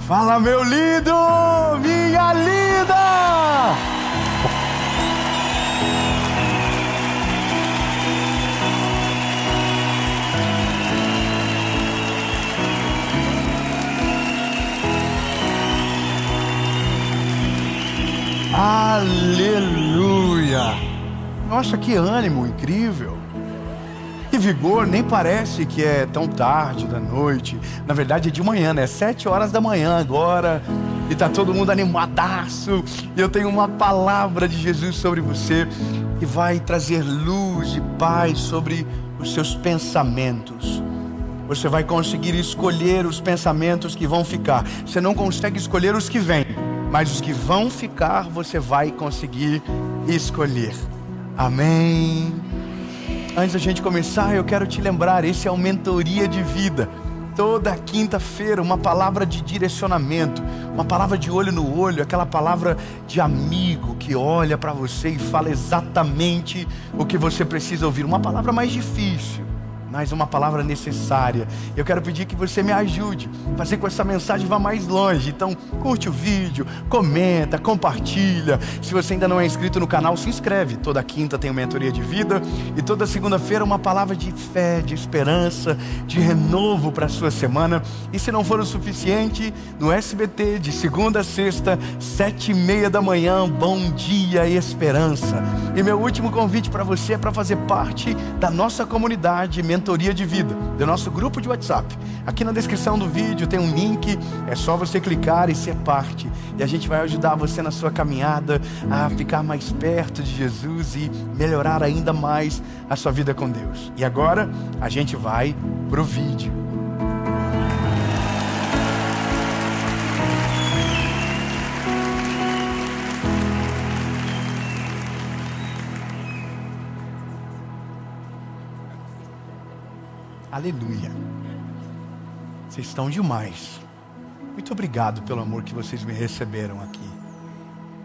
Fala, meu lindo, minha linda! Aleluia! Nossa, que ânimo incrível! Que vigor, nem parece que é tão tarde da noite. Na verdade é de manhã, né? 7 horas da manhã agora. E tá todo mundo animadaço. E eu tenho uma palavra de Jesus sobre você que vai trazer luz e paz sobre os seus pensamentos. Você vai conseguir escolher os pensamentos que vão ficar. Você não consegue escolher os que vêm, mas os que vão ficar você vai conseguir escolher. Amém. Antes da gente começar, eu quero te lembrar, esse é o Mentoria de Vida. Toda quinta-feira, uma palavra de direcionamento, uma palavra de olho no olho, aquela palavra de amigo que olha para você e fala exatamente o que você precisa ouvir. Uma palavra mais difícil, mas uma palavra necessária. Eu quero pedir que você me ajude a fazer com que essa mensagem vá mais longe. Então curte o vídeo, comenta, compartilha. Se você ainda não é inscrito no canal, se inscreve. Toda quinta tem o Mentoria de Vida e toda segunda-feira uma palavra de fé, de esperança, de renovo para a sua semana. E se não for o suficiente, no SBT de segunda a sexta, 7h30 da manhã, Bom Dia Esperança. E meu último convite para você é para fazer parte da nossa comunidade Mentoria de Vida, do nosso grupo de WhatsApp. Aqui na descrição do vídeo tem um link, é só você clicar e ser parte. E a gente vai ajudar você na sua caminhada a ficar mais perto de Jesus e melhorar ainda mais a sua vida com Deus. E agora a gente vai pro vídeo. Aleluia. Vocês estão demais. Muito obrigado pelo amor que vocês me receberam aqui.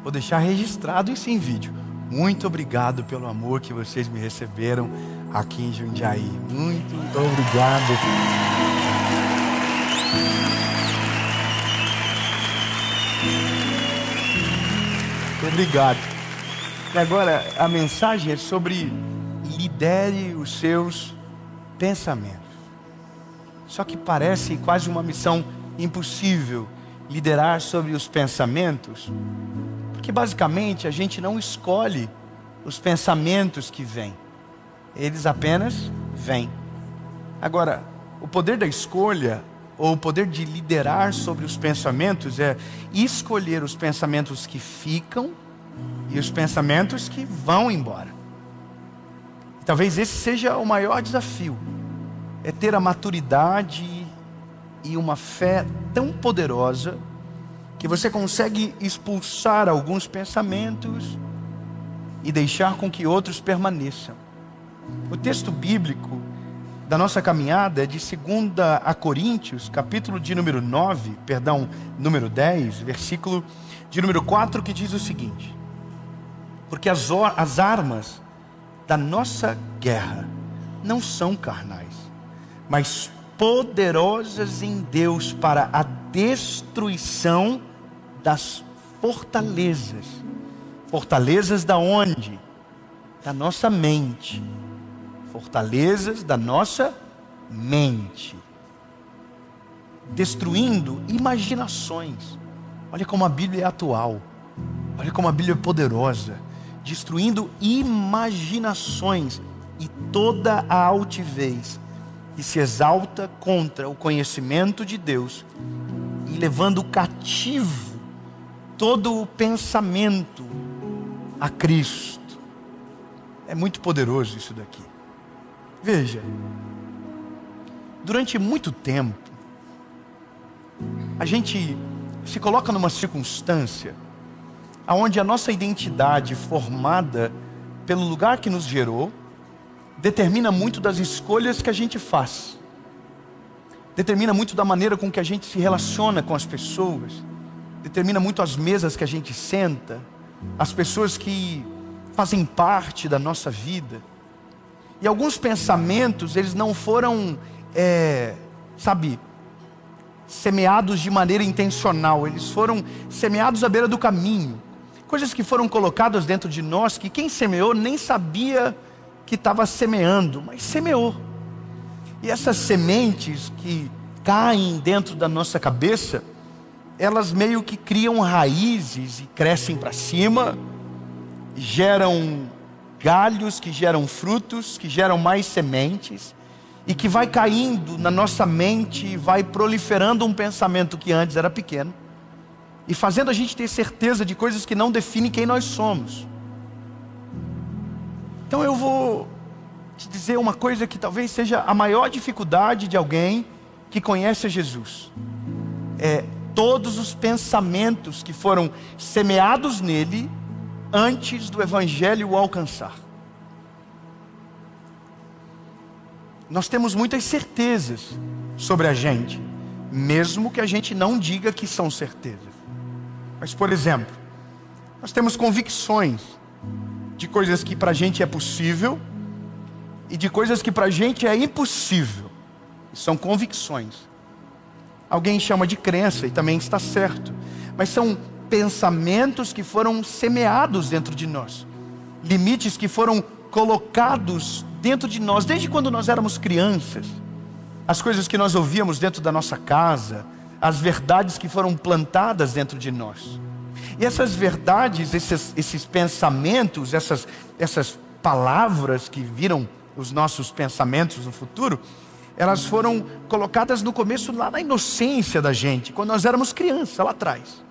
Vou deixar registrado isso em vídeo. Muito obrigado pelo amor que vocês me receberam aqui em Jundiaí. Muito obrigado. Muito obrigado. E agora a mensagem é sobre lidere os seus pensamentos. Só que parece quase uma missão impossível liderar sobre os pensamentos, porque basicamente a gente não escolhe os pensamentos que vêm, eles apenas vêm. Agora, o poder da escolha, ou o poder de liderar sobre os pensamentos, é escolher os pensamentos que ficam e os pensamentos que vão embora. E talvez esse seja o maior desafio. É ter a maturidade e uma fé tão poderosa que você consegue expulsar alguns pensamentos e deixar com que outros permaneçam. O texto bíblico da nossa caminhada é de 2 Coríntios, capítulo de número número 10, versículo de número 4, que diz o seguinte: porque as armas da nossa guerra não são carnais, mas poderosas em Deus para a destruição das fortalezas. Fortalezas da onde? Da nossa mente. Fortalezas da nossa mente. Destruindo imaginações. Olha como a Bíblia é atual. Olha como a Bíblia é poderosa. Destruindo imaginações e toda a altivez que se exalta contra o conhecimento de Deus, e levando cativo todo o pensamento a Cristo. É muito poderoso isso daqui. Veja, durante muito tempo a gente se coloca numa circunstância onde a nossa identidade formada pelo lugar que nos gerou determina muito das escolhas que a gente faz, determina muito da maneira com que a gente se relaciona com as pessoas, determina muito as mesas que a gente senta, as pessoas que fazem parte da nossa vida. E alguns pensamentos, eles não foram, semeados de maneira intencional, eles foram semeados à beira do caminho. Coisas que foram colocadas dentro de nós, que quem semeou nem sabia que estava semeando, mas semeou. E essas sementes que caem dentro da nossa cabeça, elas meio que criam raízes e crescem para cima, geram galhos que geram frutos, que geram mais sementes, e que vai caindo na nossa mente e vai proliferando um pensamento que antes era pequeno, e fazendo a gente ter certeza de coisas que não definem quem nós somos. Então eu vou te dizer uma coisa que talvez seja a maior dificuldade de alguém que conhece a Jesus. É todos os pensamentos que foram semeados nele antes do Evangelho o alcançar. Nós temos muitas certezas sobre a gente, mesmo que a gente não diga que são certezas. Mas, por exemplo, nós temos convicções de coisas que para a gente é possível e de coisas que para a gente é impossível. São convicções. Alguém chama de crença e também está certo, mas são pensamentos que foram semeados dentro de nós, limites que foram colocados dentro de nós desde quando nós éramos crianças, as coisas que nós ouvíamos dentro da nossa casa, as verdades que foram plantadas dentro de nós. E essas verdades, esses pensamentos, essas palavras que viram os nossos pensamentos no futuro, elas foram colocadas no começo, lá na inocência da gente, quando nós éramos crianças, lá atrás.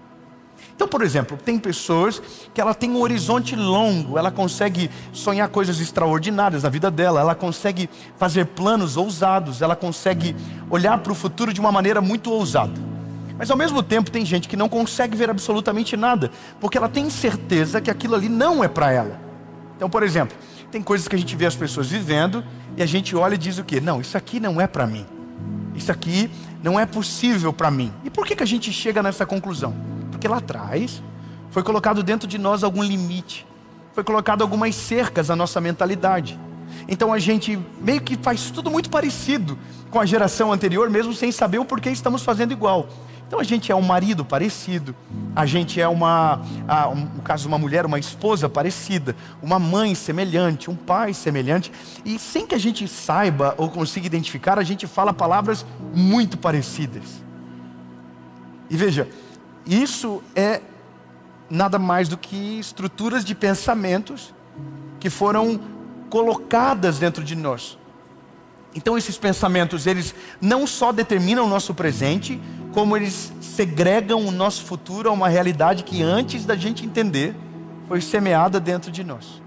Então, por exemplo, tem pessoas que ela tem um horizonte longo, ela consegue sonhar coisas extraordinárias na vida dela, ela consegue fazer planos ousados, ela consegue olhar para o futuro de uma maneira muito ousada. Mas ao mesmo tempo tem gente que não consegue ver absolutamente nada, porque ela tem certeza que aquilo ali não é para ela. Então, por exemplo, tem coisas que a gente vê as pessoas vivendo e a gente olha e diz o quê? Não, isso aqui não é para mim. Isso aqui não é possível para mim. E por que a gente chega nessa conclusão? Porque lá atrás foi colocado dentro de nós algum limite, foi colocado algumas cercas à nossa mentalidade. Então a gente meio que faz tudo muito parecido com a geração anterior, mesmo sem saber o porquê estamos fazendo igual. Então a gente é um marido parecido, a gente é no caso uma mulher, uma esposa parecida, uma mãe semelhante, um pai semelhante, e sem que a gente saiba ou consiga identificar, a gente fala palavras muito parecidas. E veja, isso é nada mais do que estruturas de pensamentos que foram colocadas dentro de nós. Então esses pensamentos, eles não só determinam o nosso presente, como eles segregam o nosso futuro a uma realidade que antes da gente entender, foi semeada dentro de nós.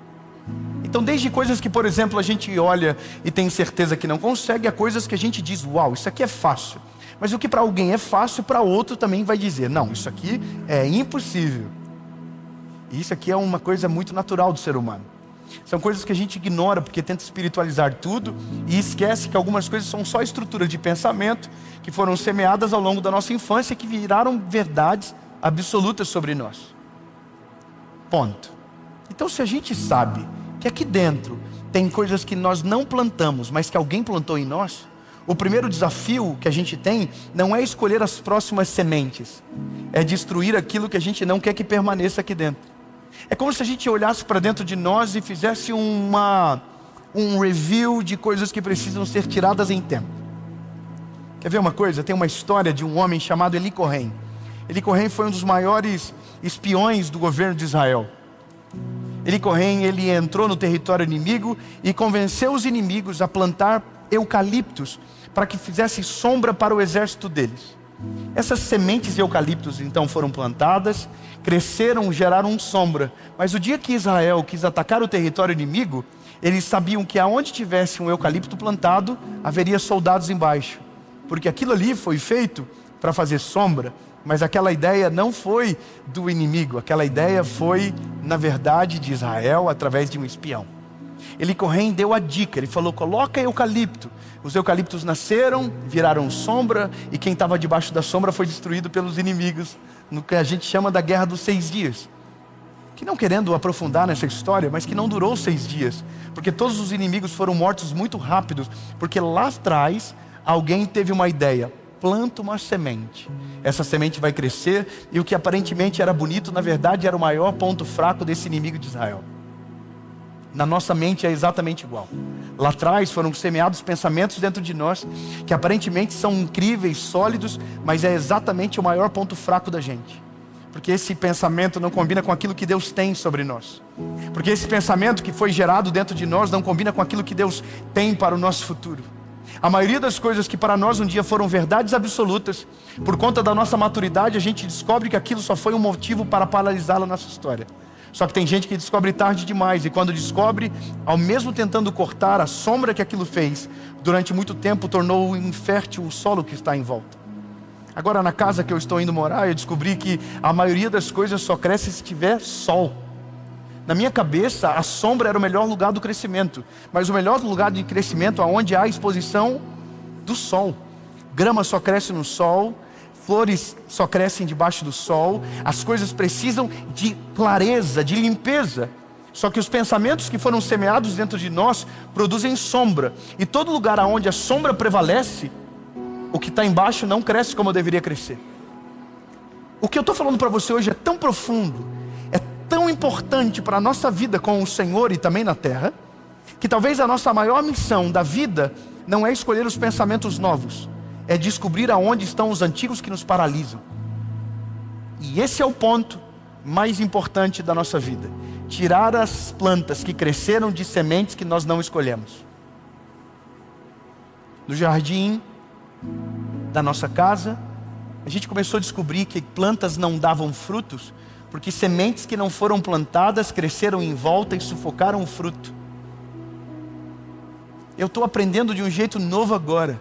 Então desde coisas que, por exemplo, a gente olha e tem certeza que não consegue, a coisas que a gente diz, uau, isso aqui é fácil. Mas o que para alguém é fácil, para outro também vai dizer, não, isso aqui é impossível. E isso aqui é uma coisa muito natural do ser humano. São coisas que a gente ignora porque tenta espiritualizar tudo e esquece que algumas coisas são só estruturas de pensamento que foram semeadas ao longo da nossa infância, que viraram verdades absolutas sobre nós. Ponto. Então, se a gente sabe que aqui dentro tem coisas que nós não plantamos, mas que alguém plantou em nós, o primeiro desafio que a gente tem não é escolher as próximas sementes, é destruir aquilo que a gente não quer que permaneça aqui dentro. É como se a gente olhasse para dentro de nós e fizesse um review de coisas que precisam ser tiradas em tempo. Quer ver uma coisa? Tem uma história de um homem chamado Eli Cohen. Eli Cohen foi um dos maiores espiões do governo de Israel. Eli Cohen, ele entrou no território inimigo e convenceu os inimigos a plantar eucaliptos para que fizesse sombra para o exército deles. Essas sementes de eucaliptos então foram plantadas, cresceram, geraram sombra. Mas o dia que Israel quis atacar o território inimigo, eles sabiam que aonde tivesse um eucalipto plantado, haveria soldados embaixo. Porque aquilo ali foi feito para fazer sombra, mas aquela ideia não foi do inimigo, aquela ideia foi, na verdade, de Israel através de um espião. Eli Cohen deu a dica, ele falou, coloca eucalipto. Os eucaliptos nasceram, viraram sombra, e quem estava debaixo da sombra foi destruído pelos inimigos, no que a gente chama da Guerra dos 6 Dias. Que não querendo aprofundar nessa história, mas que não durou 6 dias, porque todos os inimigos foram mortos muito rápidos, porque lá atrás alguém teve uma ideia, planta uma semente. Essa semente vai crescer e o que aparentemente era bonito, na verdade era o maior ponto fraco desse inimigo de Israel. Na nossa mente é exatamente igual. Lá atrás foram semeados pensamentos dentro de nós que aparentemente são incríveis, sólidos, mas é exatamente o maior ponto fraco da gente. Porque esse pensamento não combina com aquilo que Deus tem sobre nós. Porque esse pensamento que foi gerado dentro de nós não combina com aquilo que Deus tem para o nosso futuro. A maioria das coisas que para nós um dia foram verdades absolutas, por conta da nossa maturidade, a gente descobre que aquilo só foi um motivo para paralisar a nossa história. Só que tem gente que descobre tarde demais, e quando descobre, ao mesmo tentando cortar a sombra que aquilo fez, durante muito tempo tornou infértil o solo que está em volta. Agora na casa que eu estou indo morar, eu descobri que a maioria das coisas só cresce se tiver sol. Na minha cabeça, a sombra era o melhor lugar do crescimento, mas o melhor lugar de crescimento é onde há a exposição do sol. Grama só cresce no sol, flores só crescem debaixo do sol, as coisas precisam de clareza, de limpeza. Só que os pensamentos que foram semeados dentro de nós produzem sombra, e todo lugar onde a sombra prevalece, o que está embaixo não cresce como deveria crescer. O que eu estou falando para você hoje é tão profundo, é tão importante para a nossa vida com o Senhor e também na terra, que talvez a nossa maior missão da vida não é escolher os pensamentos novos, é descobrir aonde estão os antigos que nos paralisam. E esse é o ponto mais importante da nossa vida: tirar as plantas que cresceram de sementes que nós não escolhemos. No jardim da nossa casa, a gente começou a descobrir que plantas não davam frutos, porque sementes que não foram plantadas cresceram em volta e sufocaram o fruto. Eu estou aprendendo de um jeito novo agora.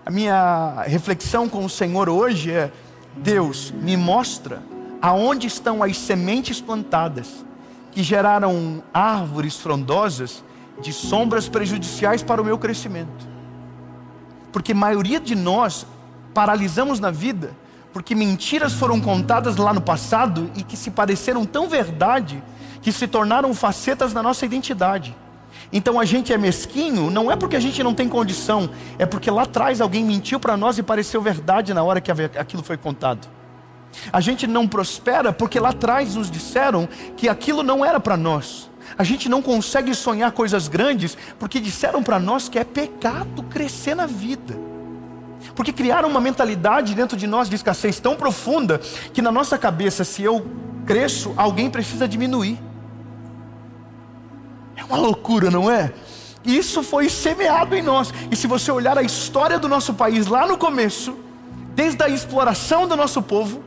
A minha reflexão com o Senhor hoje é: Deus, me mostra aonde estão as sementes plantadas que geraram árvores frondosas de sombras prejudiciais para o meu crescimento. Porque a maioria de nós paralisamos na vida porque mentiras foram contadas lá no passado e que se pareceram tão verdade que se tornaram facetas da nossa identidade. Então a gente é mesquinho, não é porque a gente não tem condição, é porque lá atrás alguém mentiu para nós e pareceu verdade na hora que aquilo foi contado. A gente não prospera porque lá atrás nos disseram que aquilo não era para nós. A gente não consegue sonhar coisas grandes porque disseram para nós que é pecado crescer na vida. Porque criaram uma mentalidade dentro de nós de escassez tão profunda que na nossa cabeça, se eu cresço, alguém precisa diminuir. É uma loucura, não é? Isso foi semeado em nós. E se você olhar a história do nosso país lá no começo, desde a exploração do nosso povo,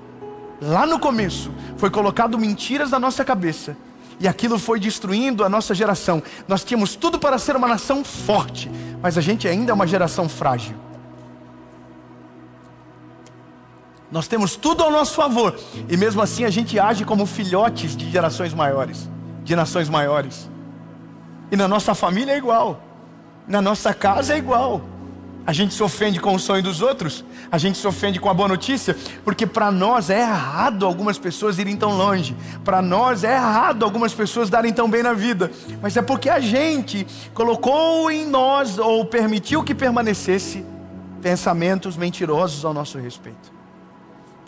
lá no começo, foi colocado mentiras na nossa cabeça. E aquilo foi destruindo a nossa geração. Nós tínhamos tudo para ser uma nação forte, mas a gente ainda é uma geração frágil. Nós temos tudo ao nosso favor, e mesmo assim a gente age como filhotes de gerações maiores, de nações maiores. E na nossa família é igual, na nossa casa é igual. A gente se ofende com o sonho dos outros, a gente se ofende com a boa notícia, porque para nós é errado algumas pessoas irem tão longe, para nós é errado algumas pessoas darem tão bem na vida, mas é porque a gente colocou em nós, ou permitiu que permanecesse, pensamentos mentirosos ao nosso respeito.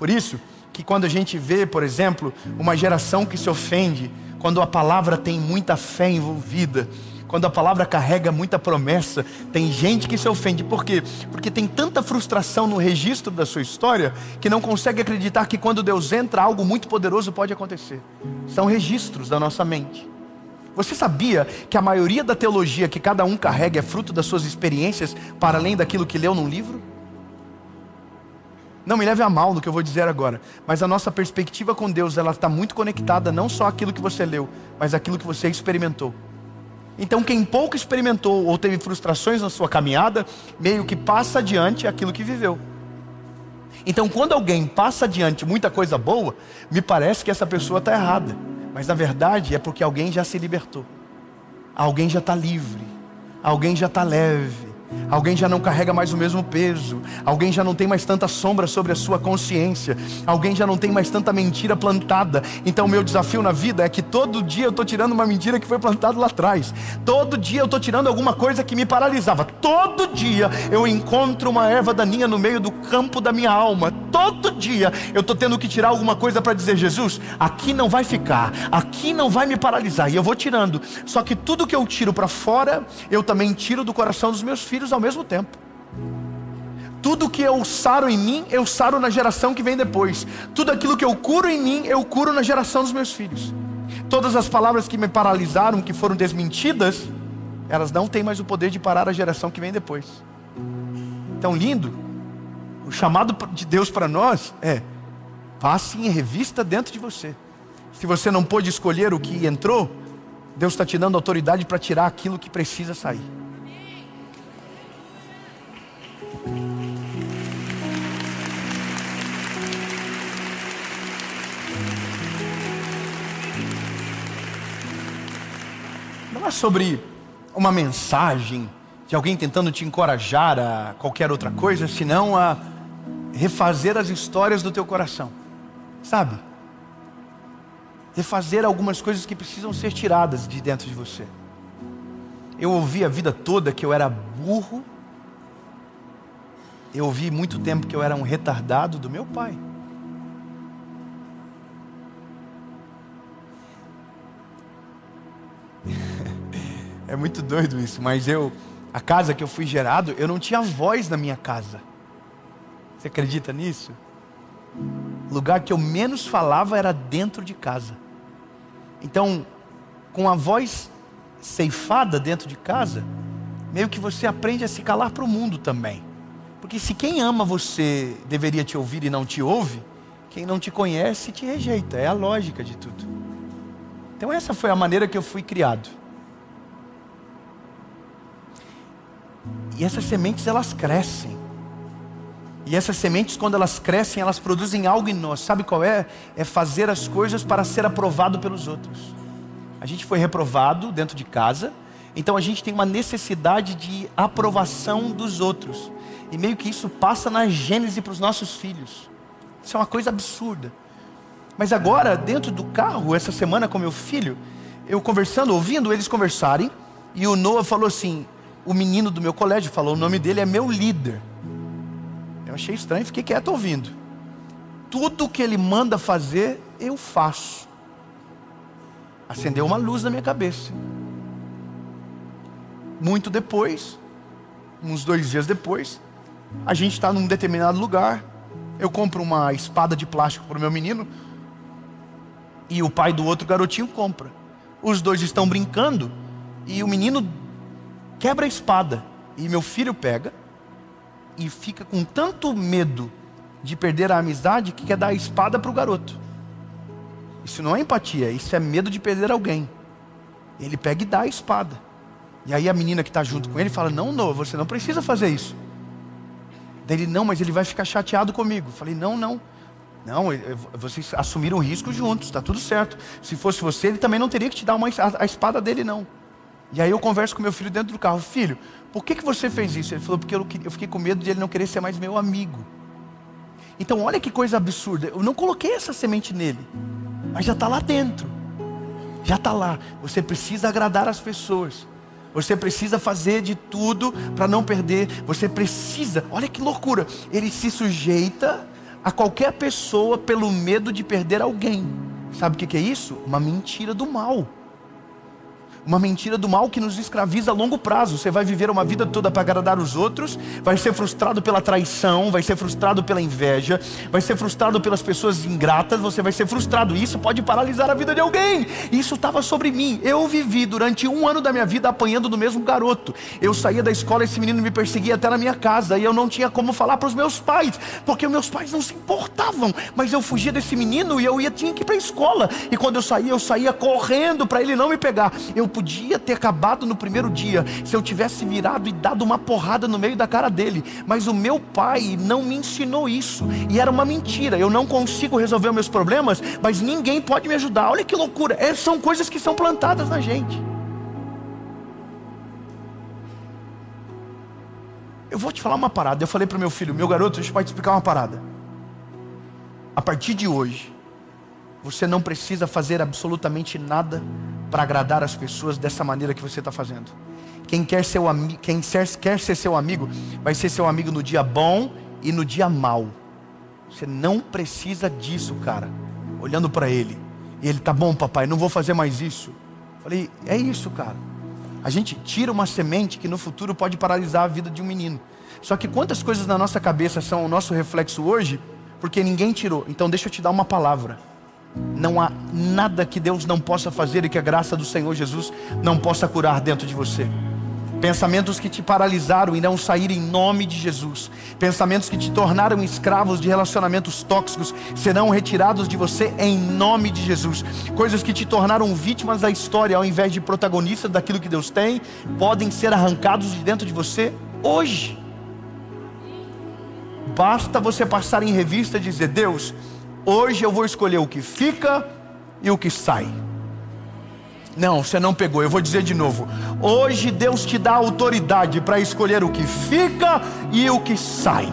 Por isso que quando a gente vê, por exemplo, uma geração que se ofende, quando a palavra tem muita fé envolvida, quando a palavra carrega muita promessa, tem gente que se ofende. Por quê? Porque tem tanta frustração no registro da sua história, que não consegue acreditar que quando Deus entra, algo muito poderoso pode acontecer. São registros da nossa mente. Você sabia que a maioria da teologia que cada um carrega é fruto das suas experiências, para além daquilo que leu num livro? Não me leve a mal no que eu vou dizer agora, mas a nossa perspectiva com Deus, ela está muito conectada não só àquilo que você leu, mas àquilo que você experimentou. Então quem pouco experimentou ou teve frustrações na sua caminhada, meio que passa adiante aquilo que viveu. Então quando alguém passa adiante muita coisa boa, me parece que essa pessoa está errada, mas na verdade é porque alguém já se libertou, alguém já está livre, alguém já está leve, Alguém já não carrega mais o mesmo peso. Alguém já não tem mais tanta sombra sobre a sua consciência. Alguém já não tem mais tanta mentira plantada. Então o meu desafio na vida é que todo dia eu estou tirando uma mentira que foi plantada lá atrás. Todo dia eu estou tirando alguma coisa que me paralisava. Todo dia eu encontro uma erva daninha no meio do campo da minha alma. Todo dia eu estou tendo que tirar alguma coisa para dizer: Jesus, aqui não vai ficar, aqui não vai me paralisar. E eu vou tirando. Só que tudo que eu tiro para fora, eu também tiro do coração dos meus filhos ao mesmo tempo. Tudo que eu saro em mim, eu saro na geração que vem depois. Tudo aquilo que eu curo em mim, eu curo na geração dos meus filhos. Todas as palavras que me paralisaram, que foram desmentidas, elas não têm mais o poder de parar a geração que vem depois. Então, lindo. O chamado de Deus para nós é: passe em revista dentro de você. Se você não pôde escolher o que entrou, Deus está te dando autoridade para tirar aquilo que precisa sair. Não é sobre uma mensagem de alguém tentando te encorajar a qualquer outra coisa, senão a refazer as histórias do teu coração, sabe? Refazer algumas coisas que precisam ser tiradas de dentro de você. Eu ouvi a vida toda que eu era burro. Eu ouvi muito tempo que eu era um retardado do meu pai. É muito doido isso, mas a casa que eu fui gerado, eu não tinha voz na minha casa. Você acredita nisso? O lugar que eu menos falava era dentro de casa. Então, com a voz ceifada dentro de casa, meio que você aprende a se calar para o mundo também. Porque se quem ama você deveria te ouvir e não te ouve, quem não te conhece te rejeita. É a lógica de tudo. Então essa foi a maneira que eu fui criado. E essas sementes, elas crescem. E essas sementes, quando elas crescem, elas produzem algo em nós. Sabe qual é? É fazer as coisas para ser aprovado pelos outros. A gente foi reprovado dentro de casa, então a gente tem uma necessidade de aprovação dos outros. E meio que isso passa na gênese para os nossos filhos. Isso é uma coisa absurda. Mas agora, dentro do carro, essa semana com meu filho, eu conversando, ouvindo eles conversarem, e o Noah falou assim, o menino do meu colégio falou, o nome dele é meu líder. Eu achei estranho, fiquei quieto ouvindo. Tudo que ele manda fazer, eu faço. Acendeu uma luz na minha cabeça. Muito depois, uns 2 dias depois, a gente está num determinado lugar. Eu compro uma espada de plástico para o meu menino, e o pai do outro garotinho compra. Os dois estão brincando, e o menino quebra a espada, e meu filho pega, e fica com tanto medo de perder a amizade, que quer dar a espada para o garoto. Isso não é empatia, isso é medo de perder alguém. Ele pega e dá a espada. E aí a menina que está junto com ele fala, não, Noah, você não precisa fazer isso. Daí ele, não, mas ele vai ficar chateado comigo. Eu falei, não, vocês assumiram o risco juntos, está tudo certo. Se fosse você, ele também não teria que te dar a espada dele, não. E aí eu converso com meu filho dentro do carro, filho, por que você fez isso? Ele falou, porque eu fiquei com medo de ele não querer ser mais meu amigo. Então olha que coisa absurda, eu não coloquei essa semente nele, mas já está lá dentro. Já está lá. Você precisa agradar as pessoas. Você precisa fazer de tudo para não perder. Você precisa, olha que loucura, ele se sujeita a qualquer pessoa pelo medo de perder alguém. Sabe o que é isso? Uma mentira do mal. Uma mentira do mal que nos escraviza a longo prazo. Você vai viver uma vida toda para agradar os outros, vai ser frustrado pela traição, vai ser frustrado pela inveja, vai ser frustrado pelas pessoas ingratas, você vai ser frustrado. Isso pode paralisar a vida de alguém. Isso estava sobre mim. Eu vivi durante 1 ano da minha vida apanhando do mesmo garoto. Eu saía da escola, esse menino me perseguia até na minha casa, e eu não tinha como falar para os meus pais, porque meus pais não se importavam. Mas eu fugia desse menino e tinha que ir para a escola. E quando eu saía correndo para ele não me pegar. Eu podia ter acabado no primeiro dia, se eu tivesse virado e dado uma porrada no meio da cara dele. Mas o meu pai não me ensinou isso, e era uma mentira. Eu não consigo resolver os meus problemas, mas ninguém pode me ajudar. Olha que loucura, são coisas que são plantadas na gente. Eu vou te falar uma parada. Eu falei para o meu filho, meu garoto, deixa eu te explicar uma parada. A partir de hoje, você não precisa fazer absolutamente nada para agradar as pessoas dessa maneira que você está fazendo. Quem quer ser seu amigo, vai ser seu amigo no dia bom e no dia mau. Você não precisa disso, cara. Olhando para ele. E ele, tá bom, papai, não vou fazer mais isso. Falei, é isso, cara. A gente tira uma semente que no futuro pode paralisar a vida de um menino. Só que quantas coisas na nossa cabeça são o nosso reflexo hoje, porque ninguém tirou. Então deixa eu te dar uma palavra. Não há nada que Deus não possa fazer e que a graça do Senhor Jesus não possa curar dentro de você. Pensamentos que te paralisaram irão sair em nome de Jesus. Pensamentos que te tornaram escravos de relacionamentos tóxicos serão retirados de você em nome de Jesus. Coisas que te tornaram vítimas da história ao invés de protagonistas daquilo que Deus tem, podem ser arrancados de dentro de você hoje. Basta você passar em revista e dizer, Deus, hoje eu vou escolher o que fica e o que sai. Não, você não pegou, eu vou dizer de novo. Hoje Deus te dá autoridade para escolher o que fica e o que sai.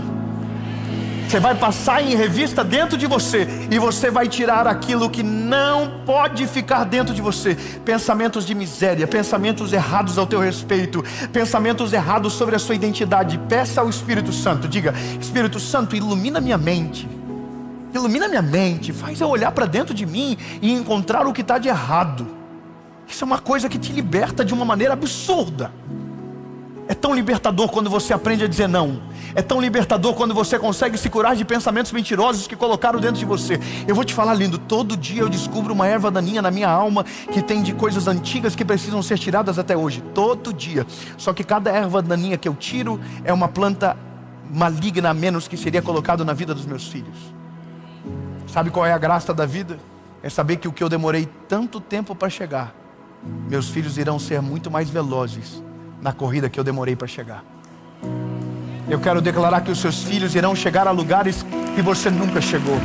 Você vai passar em revista dentro de você e você vai tirar aquilo que não pode ficar dentro de você. Pensamentos de miséria, pensamentos errados ao teu respeito, pensamentos errados sobre a sua identidade. Peça ao Espírito Santo, diga, Espírito Santo, ilumina minha mente. Ilumina minha mente, faz eu olhar para dentro de mim e encontrar o que está de errado. Isso é uma coisa que te liberta de uma maneira absurda. É tão libertador quando você aprende a dizer não. É tão libertador quando você consegue se curar de pensamentos mentirosos que colocaram dentro de você. Eu vou te falar, lindo, todo dia eu descubro uma erva daninha na minha alma que tem de coisas antigas que precisam ser tiradas até hoje. Todo dia. Só que cada erva daninha que eu tiro é uma planta maligna a menos que seria colocado na vida dos meus filhos. Sabe qual é a graça da vida? É saber que o que eu demorei tanto tempo para chegar, meus filhos irão ser muito mais velozes na corrida que eu demorei para chegar. Eu quero declarar que os seus filhos irão chegar a lugares que você nunca chegou.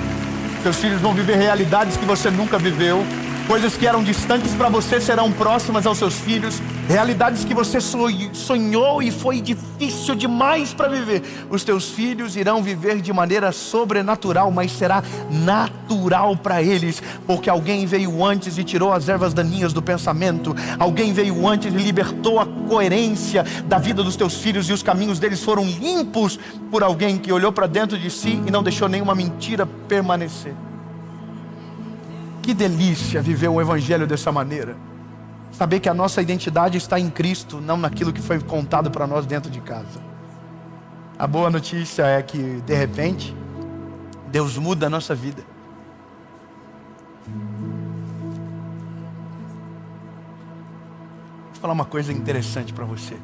Seus filhos vão viver realidades que você nunca viveu. Coisas que eram distantes para você serão próximas aos seus filhos. Realidades que você sonhou e foi difícil demais para viver. Os teus filhos irão viver de maneira sobrenatural, mas será natural para eles, porque alguém veio antes e tirou as ervas daninhas do pensamento. Alguém veio antes e libertou a coerência da vida dos teus filhos, e os caminhos deles foram limpos por alguém que olhou para dentro de si e não deixou nenhuma mentira permanecer. Que delícia viver o Evangelho dessa maneira. Saber que a nossa identidade está em Cristo, não naquilo que foi contado para nós dentro de casa. A boa notícia é que, de repente, Deus muda a nossa vida. Vou falar uma coisa interessante para você.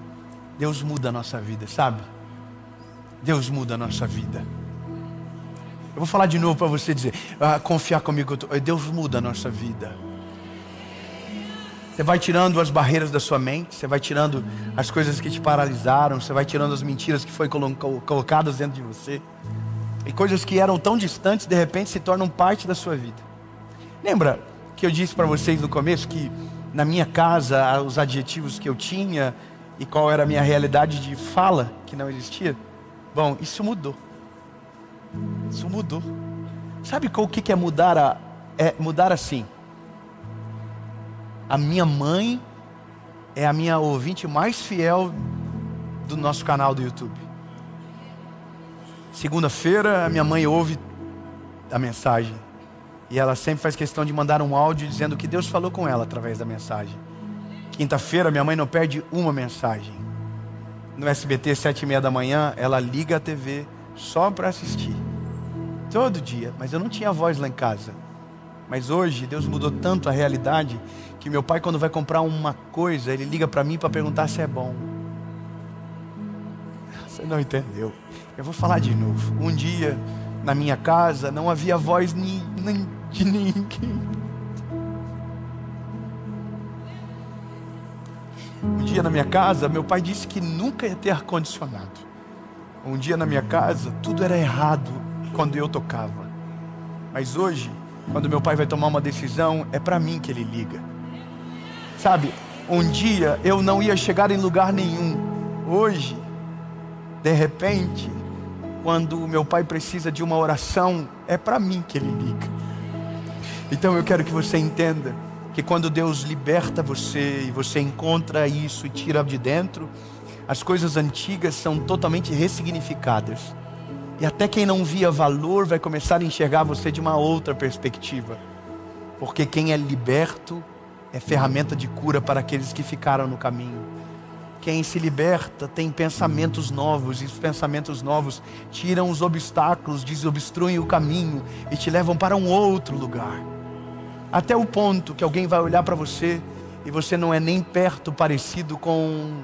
Deus muda a nossa vida, sabe? Deus muda a nossa vida. Eu vou falar de novo para você dizer, confiar comigo, Deus muda a nossa vida. Você vai tirando as barreiras da sua mente, você vai tirando as coisas que te paralisaram, você vai tirando as mentiras que foram colocadas dentro de você. E coisas que eram tão distantes, de repente se tornam parte da sua vida. Lembra que eu disse para vocês no começo que na minha casa os adjetivos que eu tinha e qual era a minha realidade de fala que não existia? Bom, isso mudou. Isso mudou. Sabe o que é mudar? É mudar assim. A minha mãe é a minha ouvinte mais fiel do nosso canal do YouTube. Segunda-feira a minha mãe ouve a mensagem e ela sempre faz questão de mandar um áudio dizendo que Deus falou com ela através da mensagem. Quinta-feira minha mãe não perde uma mensagem. No SBT 7h30 da manhã ela liga a TV só para assistir, todo dia. Mas eu não tinha voz lá em casa. Mas hoje Deus mudou tanto a realidade que meu pai, quando vai comprar uma coisa, ele liga para mim para perguntar se é bom. Você não entendeu. Eu vou falar de novo. Um dia na minha casa não havia voz nem de ninguém. Um dia na minha casa meu pai disse que nunca ia ter ar-condicionado. Um dia na minha casa, tudo era errado quando eu tocava. Mas hoje, quando meu pai vai tomar uma decisão, é para mim que ele liga. Sabe, um dia eu não ia chegar em lugar nenhum. Hoje, De repente, quando o meu pai precisa de uma oração, é para mim que ele liga. Então eu quero que você entenda que quando Deus liberta você e você encontra isso e tira de dentro, as coisas antigas são totalmente ressignificadas. E até quem não via valor vai começar a enxergar você de uma outra perspectiva. Porque quem é liberto é ferramenta de cura para aqueles que ficaram no caminho. Quem se liberta tem pensamentos novos, e os pensamentos novos tiram os obstáculos, desobstruem o caminho e te levam para um outro lugar. Até o ponto que alguém vai olhar para você e você não é nem perto parecido com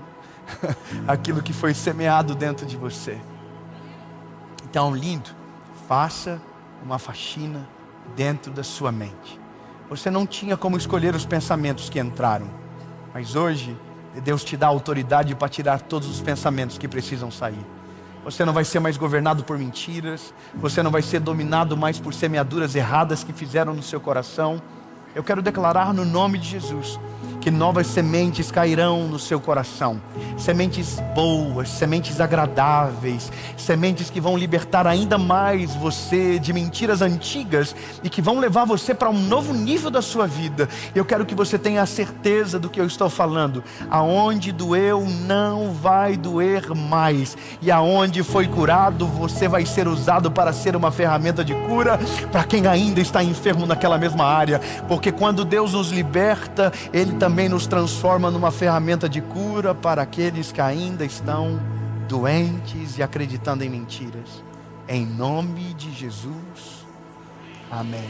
aquilo que foi semeado dentro de você. Então, lindo, faça uma faxina dentro da sua mente. Você não tinha como escolher os pensamentos que entraram, mas hoje Deus te dá autoridade para tirar todos os pensamentos que precisam sair. Você não vai ser mais governado por mentiras, você não vai ser dominado mais por semeaduras erradas que fizeram no seu coração. Eu quero declarar no nome de Jesus que novas sementes cairão no seu coração. Sementes boas, sementes agradáveis, sementes que vão libertar ainda mais você de mentiras antigas e que vão levar você para um novo nível da sua vida. Eu quero que você tenha a certeza do que eu estou falando. Aonde doeu, não vai doer mais. E aonde foi curado, você vai ser usado para ser uma ferramenta de cura para quem ainda está enfermo naquela mesma área. Porque quando Deus nos liberta, Ele também nos transforma numa ferramenta de cura para aqueles que ainda estão doentes e acreditando em mentiras. Em nome de Jesus, amém.